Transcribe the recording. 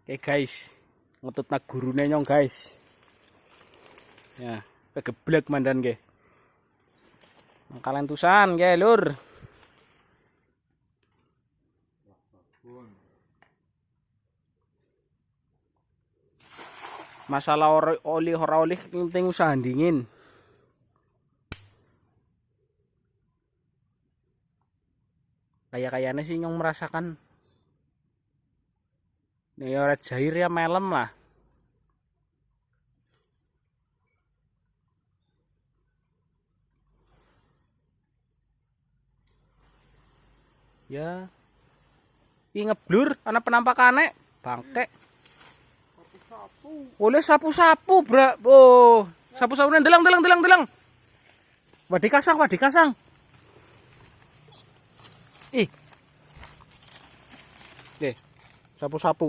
Oke guys, ngetut nak gurune nyong guys. Ya, kegeblek mandan ge. Mangkalan tusan ge lur. Masalah oli ora oli penting usaha dingin. Kayaknya sih nyong merasakan nih ora jair ya melem lah. Ya. Ih ngeblur ana penampakane bangke. Oleh sapu-sapu, Bra. Oh, sapu-sapune delang. Wadi kasang. Ih. Oke, sapu-sapu.